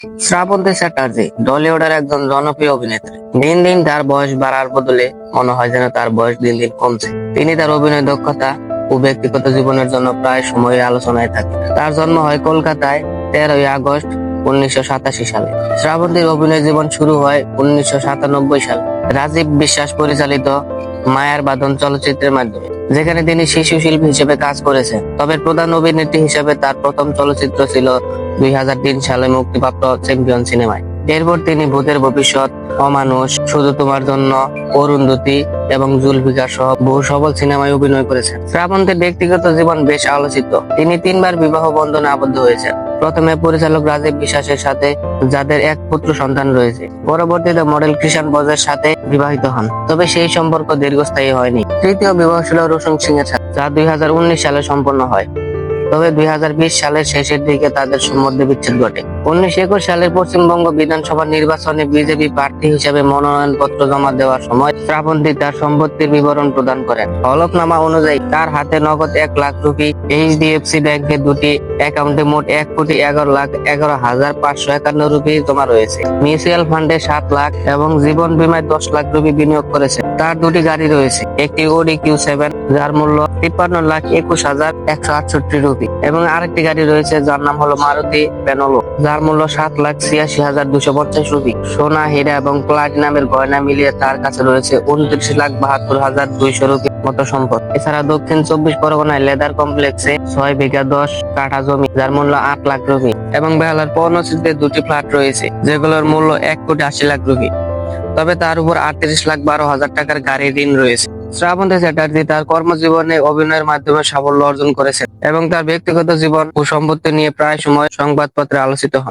শ্রাবন্তী চ্যাটার্জি টলিউডের একজন জনপ্রিয় অভিনেত্রী। দিন দিন তার বয়স বাড়ার বদলে মনে হয় যেন তার বয়স দিন দিন কমছে। তিনি তার অভিনয় দক্ষতা ও ব্যক্তিগত জীবনের জন্য প্রায় সময় আলোচনায় থাকেন। তার জন্ম হয় কলকাতায় 13ই আগস্ট 1987 সালে। শ্রাবন্তীর অভিনয় জীবন শুরু হয় 1997 সালে রাজীব বিশ্বাস পরিচালিত মায়ার বাঁধন চলচ্চিত্রের মাধ্যমে, যেখানে তিনি শিশু শিল্পী হিসেবে কাজ করেছেন। তবে প্রধান অভিনেত্রী হিসেবে তার প্রথম চলচ্চিত্র ছিল 2003 সালে মুক্তিপ্রাপ্ত চ্যাম্পিয়ন সিনেমায়। এরপর তিনি ভূতের ভবিষ্যৎ, অমানুষ, শুধু তোমার জন্য, অরুন্ধতী এবং জুলফিকার সহ বহু সফল সিনেমায় অভিনয় করেছেন। শ্রাবন্তীর ব্যক্তিগত জীবন বেশ আলোচিত। তিনি 3বার বিবাহ বন্ধনে আবদ্ধ হয়েছেন। প্রথমে পরিচালক রাজীব বিশ্বাসের সাথে, যাদের এক পুত্র সন্তান রয়েছে। পরবর্তীতে মডেল কৃষাণ বজের সাথে বিবাহিত হন, তবে সেই সম্পর্ক দীর্ঘস্থায়ী হয়নি। তৃতীয় বিবাহ ছিল রোশন সিং এর সাথে, যা 2019 সালে সম্পন্ন হয়। তবে 2020 সালের শেষের দিকে তাদের মধ্যে বিচ্ছেদ ঘটে। 1921 সালের পশ্চিমবঙ্গ বিধানসভা নির্বাচনে বিজেপি প্রার্থী হিসেবে মনোনয়নপত্র জমা দেওয়ার সময় শ্রাবন্তী তার সম্পত্তির বিবরণ প্রদান করেন। হলফনামা অনুযায়ী তার হাতে নগদ 1 লাখ রুপি, এইচডিএফসি ব্যাংকে দুটি অ্যাকাউন্টে মোট 1,11,11,551 রুপি জমা রয়েছে। মিউচুয়াল ফান্ডে 7 লাখ এবং জীবন বীমায় 10 লাখ রুপি বিনিয়োগ করেছে। তার দুটি গাড়ি রয়েছে, একটি অডি Q7 যার মূল্য 53,21,168 রুপি এবং আরেকটি গাড়ি রয়েছে যার নাম হলো মারুতি বেনোলো, যার মূল্য 7,86,250 রুপি। সোনা, হীরা এবং প্লাটিনামের গয়না মিলিয়ে তার কাছে রয়েছে 29,72,200 রুপি মতো সম্পদ। এছাড়া দক্ষিণ 24 পরগনায় লেদার কমপ্লেক্সে 6 বিঘা 10 কাঠা জমি, যার মূল্য 8 লাখ রুপি এবং বেহালার পর্ণসিদ্ধে 2টি ফ্ল্যাট রয়েছে, যেগুলোর মূল্য 1,80,00,000 রুপি। তবে তার উপর 38,12,000 টাকার গাড়ির ঋণ রয়েছে। শ্রাবন্তী চ্যাটার্জি তার কর্মজীবনে অভিনয়ের মাধ্যমে সাফল্য অর্জন করেছেন এবং তার ব্যক্তিগত জীবন ও সম্পত্তি নিয়ে প্রায় সময় সংবাদপত্রে আলোচিত হন।